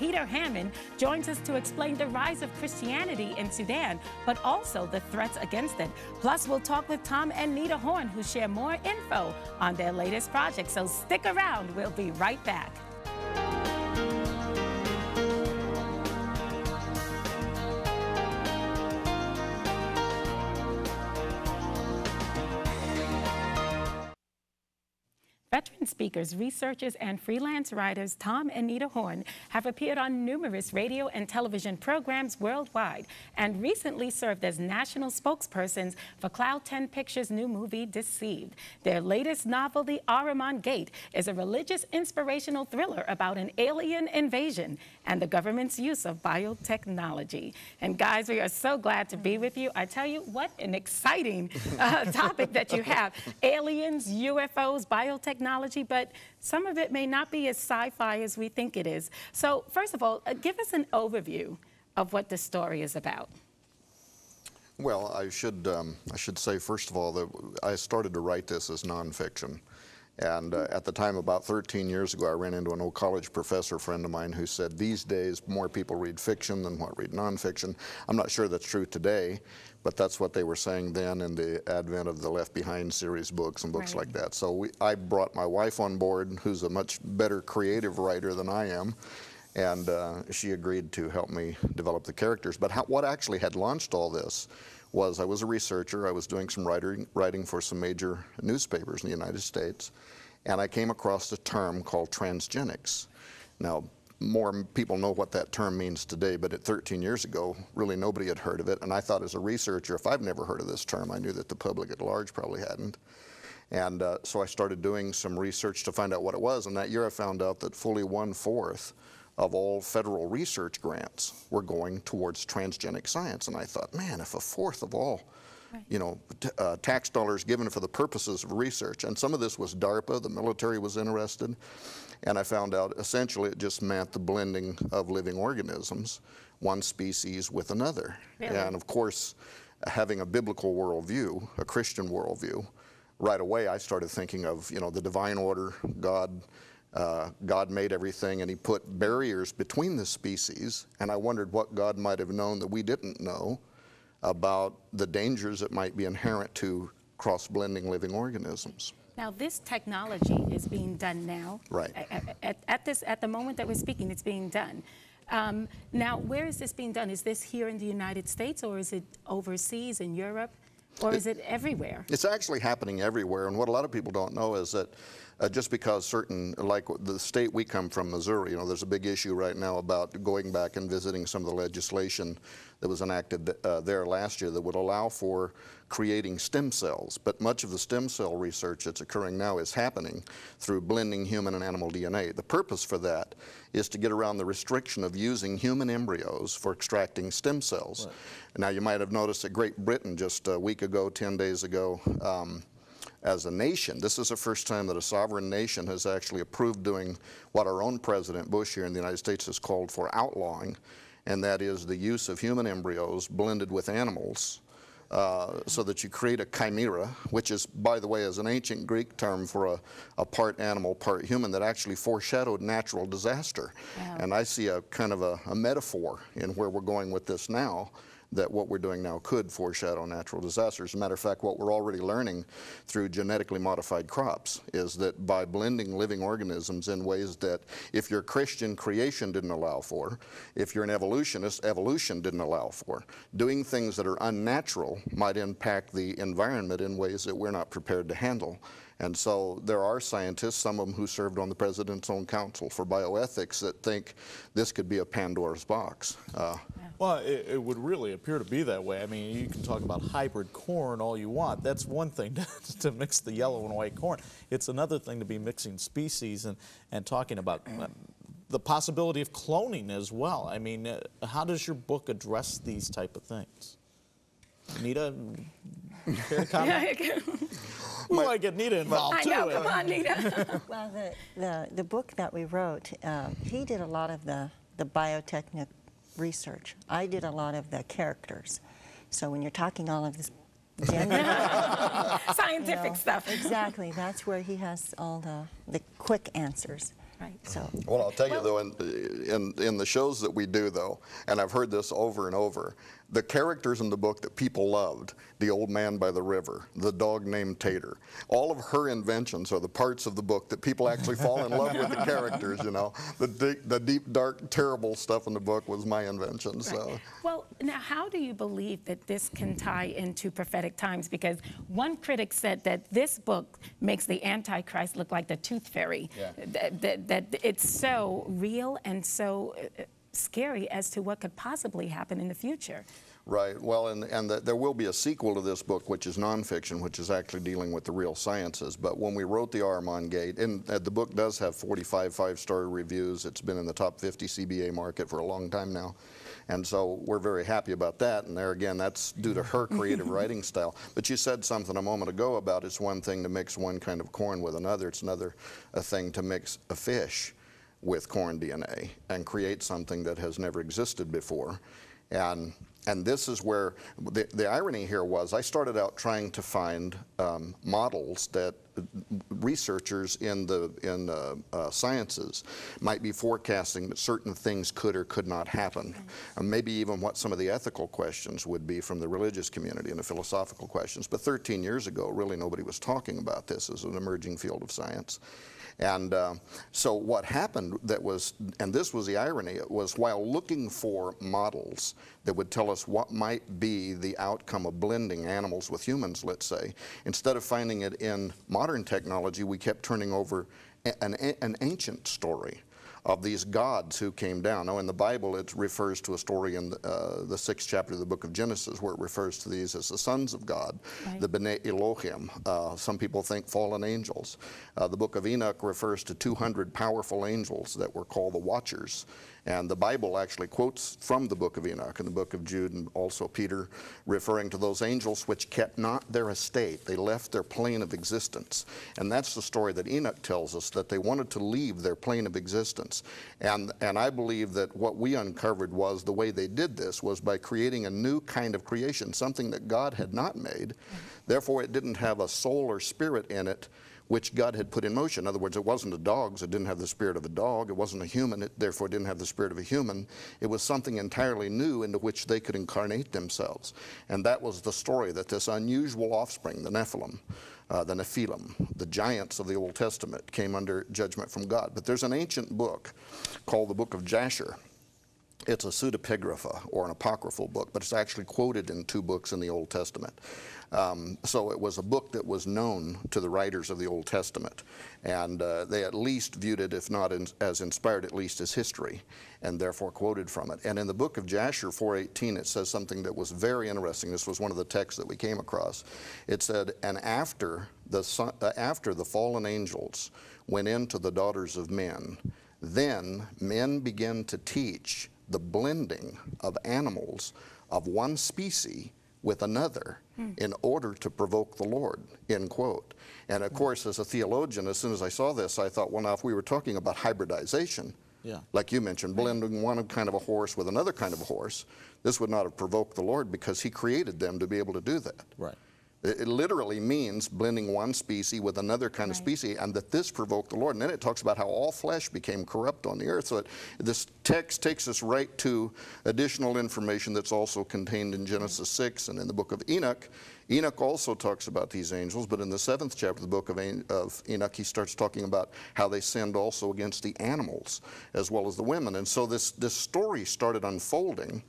Peter Hammond joins us to explain the rise of Christianity in Sudan, but also the threats against it. Plus, we'll talk with Tom and Nita Horn, who share more info on their latest project. So stick around. We'll be right back. Veteran speakers, researchers, and freelance writers Tom and Nita Horn have appeared on numerous radio and television programs worldwide and recently served as national spokespersons for Cloud 10 Pictures' new movie, Deceived. Their latest novel, The Ahriman Gate, is a religious inspirational thriller about an alien invasion and the government's use of biotechnology. And guys, we are so glad to be with you. I tell you, what an exciting topic that you have. Aliens, UFOs, biotechnology, but some of it may not be as sci-fi as we think it is. So first of all, give us an overview of what the story is about. Well, I should say, first of all, that I started to write this as nonfiction. And at the time, about 13 years ago, I ran into an old college professor friend of mine who said, these days, more people read fiction than what read nonfiction. I'm not sure that's true today, but that's what they were saying then in the advent of the Left Behind series books and books like that. So I brought my wife on board, who's a much better creative writer than I am, and she agreed to help me develop the characters. But what actually had launched all this was I was a researcher. I was doing some writing for some major newspapers in the United States, and I came across a term called transgenics. Now, more people know what that term means today, but 13 years ago, really nobody had heard of it, and I thought as a researcher, if I've never heard of this term, I knew that the public at large probably hadn't. And so I started doing some research to find out what it was, and that year I found out that fully 1/4 of all federal research grants were going towards transgenic science. And I thought, man, if 1/4 of all, you know, tax dollars given for the purposes of research, and some of this was DARPA, the military was interested, and I found out essentially it just meant the blending of living organisms, one species with another. Really? And of course, having a biblical worldview, a Christian worldview, right away I started thinking of, you know, the divine order, God made everything, and he put barriers between the species, and I wondered what God might have known that we didn't know about the dangers that might be inherent to cross-blending living organisms. Now, this technology is being done now. Right. At the moment that we're speaking, it's being done. Now, where is this being done? Is this here in the United States, or is it overseas in Europe, or is it everywhere? It's actually happening everywhere, and what a lot of people don't know is that just because certain, like the state we come from, Missouri, you know, there's a big issue right now about going back and visiting some of the legislation that was enacted there last year that would allow for creating stem cells. But much of the stem cell research that's occurring now is happening through blending human and animal DNA. The purpose for that is to get around the restriction of using human embryos for extracting stem cells. Right. Now, you might have noticed that Great Britain just a week ago, 10 days ago, as a nation, this is the first time that a sovereign nation has actually approved doing what our own President Bush here in the United States has called for outlawing, and that is the use of human embryos blended with animals so that you create a chimera, which is, by the way, is an ancient Greek term for a part animal, part human that actually foreshadowed natural disaster. Wow. And I see a kind of a metaphor in where we're going with this now, that what we're doing now could foreshadow natural disasters. As a matter of fact, what we're already learning through genetically modified crops is that by blending living organisms in ways that if you're Christian, creation didn't allow for, if you're an evolutionist, evolution didn't allow for, doing things that are unnatural might impact the environment in ways that we're not prepared to handle. And so there are scientists, some of them who served on the President's own Council for Bioethics, that think this could be a Pandora's box. Well, it would really appear to be that way. I mean, you can talk about hybrid corn all you want. That's one thing to mix the yellow and white corn. It's another thing to be mixing species and talking about the possibility of cloning as well. I mean, how does your book address these type of things? Nita, care to comment? Well, I get Nita involved, too. I know, come on, Nita. Well, the book that we wrote, he did a lot of the biotechnic research. I did a lot of the characters. So when you're talking all of this gender, scientific stuff. Exactly. That's where he has all the quick answers. Right. So. Well, I'll tell you though, in the shows that we do though, and I've heard this over and over, the characters in the book that people loved, the old man by the river, the dog named Tater, all of her inventions are the parts of the book that people actually fall in love with the characters, you know. The deep, dark, terrible stuff in the book was my invention, so. Right. Well, now how do you believe that this can tie into prophetic times? Because one critic said that this book makes the Antichrist look like the tooth fairy. Yeah. That it's so real and so scary as to what could possibly happen in the future. Right. Well, and there will be a sequel to this book, which is nonfiction, which is actually dealing with the real sciences. But when we wrote the Armand Gate, and the book does have 45 five-star reviews. It's been in the top 50 CBA market for a long time now. And so we're very happy about that. And there again, that's due to her creative writing style. But you said something a moment ago about it's one thing to mix one kind of corn with another. It's another thing to mix a fish with corn DNA and create something that has never existed before. And this is where the irony here was I started out trying to find models that researchers in the sciences might be forecasting that certain things could or could not happen. Maybe even what some of the ethical questions would be from the religious community and the philosophical questions. But 13 years ago, really nobody was talking about this as an emerging field of science. And so what happened that was, and this was the irony, it was while looking for models that would tell us what might be the outcome of blending animals with humans, let's say, instead of finding it in modern technology, we kept turning over an ancient story of these gods who came down. Now in the Bible it refers to a story in the 6th chapter of the book of Genesis where it refers to these as the sons of God, right. The B'nai Elohim. Some people think fallen angels. The book of Enoch refers to 200 powerful angels that were called the Watchers. And the Bible actually quotes from the book of Enoch and the book of Jude and also Peter, referring to those angels which kept not their estate. They left their plane of existence. And that's the story that Enoch tells us, that they wanted to leave their plane of existence. And I believe that what we uncovered was the way they did this was by creating a new kind of creation, something that God had not made. Therefore, it didn't have a soul or spirit in it, which God had put in motion. In other words, it wasn't a dog, so it didn't have the spirit of a dog. It wasn't a human, it therefore didn't have the spirit of a human. It was something entirely new into which they could incarnate themselves. And that was the story, that this unusual offspring, the Nephilim, the Nephilim, the giants of the Old Testament, came under judgment from God. But there's an ancient book called the Book of Jasher. It's a pseudepigrapha, or an apocryphal book, but it's actually quoted in 2 books in the Old Testament. So it was a book that was known to the writers of the Old Testament, and they at least viewed it, if not as inspired, at least as history, and therefore quoted from it. And in the book of Jasher 4:18, it says something that was very interesting. This was one of the texts that we came across. It said, "And after the fallen angels went into the daughters of men, then men began to teach the blending of animals of one species with another in order to provoke the Lord," end quote. And of course, as a theologian, as soon as I saw this, I thought, well, now if we were talking about hybridization, like you mentioned, blending one kind of a horse with another kind of a horse, this would not have provoked the Lord because he created them to be able to do that. Right. It literally means blending one species with another kind of species, and that this provoked the Lord. And then it talks about how all flesh became corrupt on the earth. So this text takes us right to additional information that's also contained in Genesis 6 and in the book of Enoch. Enoch also talks about these angels, but in the 7th chapter of the book of Enoch, he starts talking about how they sinned also against the animals as well as the women. And so this story started unfolding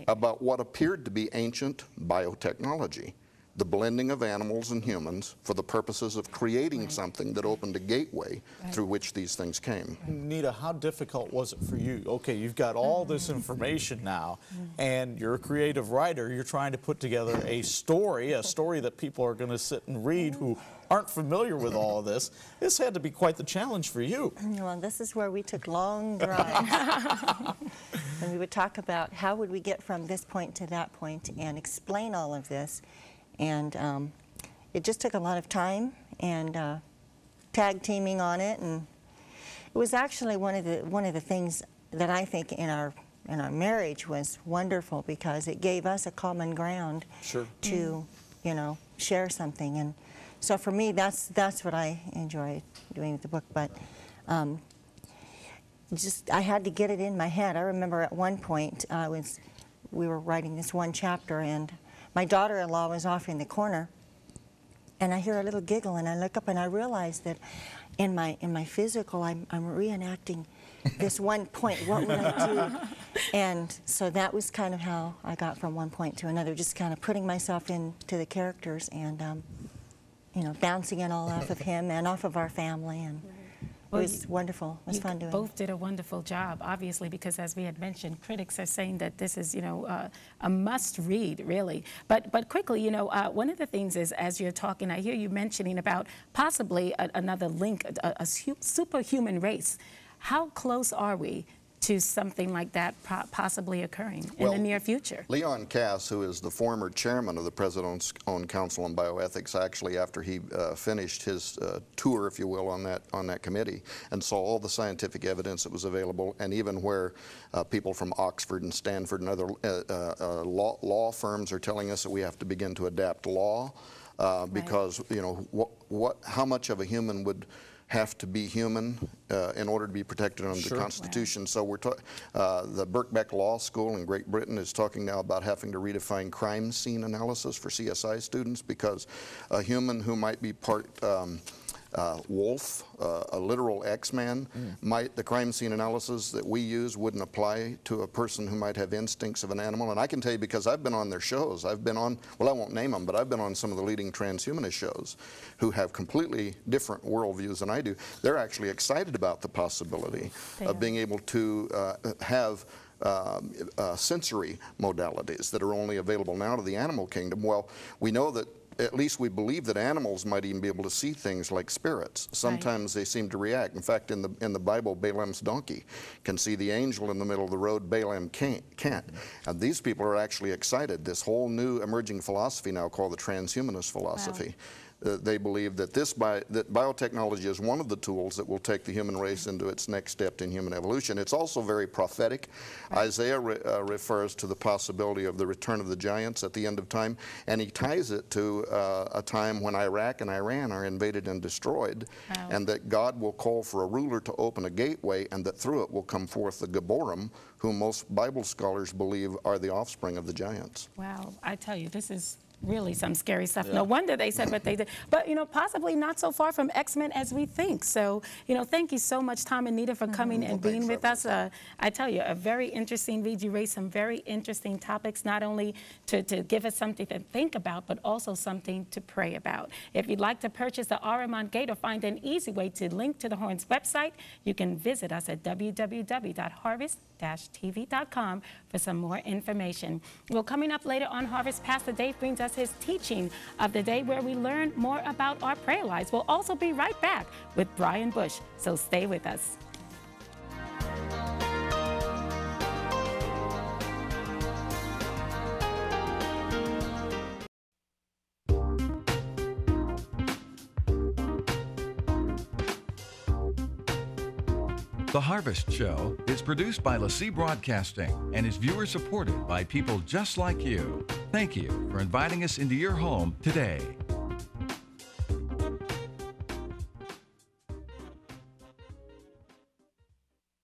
about what appeared to be ancient biotechnology, the blending of animals and humans for the purposes of creating something that opened a gateway through which these things came. Nita, how difficult was it for you? Okay, you've got all this information now, and you're a creative writer. You're trying to put together a story that people are going to sit and read who aren't familiar with all of this. This had to be quite the challenge for you. Well, this is where we took long drives. And we would talk about how would we get from this point to that point and explain all of this. And it just took a lot of time and tag teaming on it, and it was actually one of the things that I think in our marriage was wonderful, because it gave us a common ground to share something. And so for me, that's what I enjoy doing with the book. But I had to get it in my head. I remember at one point we were writing this one chapter, and my daughter-in-law was off in the corner, and I hear a little giggle, and I look up and I realize that in my physical I'm reenacting this one point. What would I do? And so that was kind of how I got from one point to another, just kind of putting myself into the characters and you know, bouncing it all off of him and off of our family, and it was wonderful. It was fun doing it. Both did a wonderful job, obviously, because as we had mentioned, critics are saying that this is, you know, a must-read, really. But quickly, you know, one of the things is, as you're talking, I hear you mentioning about possibly another link, a superhuman race. How close are we to something like that possibly occurring in the near future? Leon Cass, who is the former chairman of the President's Own Council on Bioethics, actually, after he finished his tour, if you will, on that committee, and saw all the scientific evidence that was available, and even where people from Oxford and Stanford and other law firms are telling us that we have to begin to adapt law because, you know, how much of a human would have to be human in order to be protected under the Constitution. So we're the Birkbeck Law School in Great Britain is talking now about having to redefine crime scene analysis for CSI students, because a human who might be part wolf, a literal X-Man, the crime scene analysis that we use wouldn't apply to a person who might have instincts of an animal. And I can tell you, because I've been on their shows, I've been on, well, I won't name them, but I've been on some of the leading transhumanist shows who have completely different worldviews than I do. They're actually excited about the possibility of being able to have sensory modalities that are only available now to the animal kingdom. Well, we know that, at least we believe, that animals might even be able to see things like spirits. Sometimes they seem to react. In fact, in the Bible, Balaam's donkey can see the angel in the middle of the road. Balaam can't. And these people are actually excited. This whole new emerging philosophy now called the transhumanist philosophy. They believe that that biotechnology is one of the tools that will take the human race into its next step in human evolution. It's also very prophetic. Isaiah refers to the possibility of the return of the giants at the end of time, and he ties it to a time when Iraq and Iran are invaded and destroyed, and that God will call for a ruler to open a gateway, and that through it will come forth the Geborim, whom most Bible scholars believe are the offspring of the giants. Wow, I tell you, this is really some scary stuff. No wonder they said what they did. But, you know, possibly not so far from X-Men as we think. So, you know, thank you so much, Tom and Nita, for coming and being with us. I tell you, a very interesting read. You raised some very interesting topics, not only to give us something to think about, but also something to pray about. If you'd like to purchase the Aramont Gate or find an easy way to link to the Horn's website, you can visit us at www.harvest-tv.com for some more information. Well, coming up later on Harvest, Pastor Dave brings us his teaching of the day, where we learn more about our prayer lives. We'll also be right back with Brian Bush, so stay with us. The Harvest Show is produced by LaCie Broadcasting and is viewer supported by people just like you. Thank you for inviting us into your home today.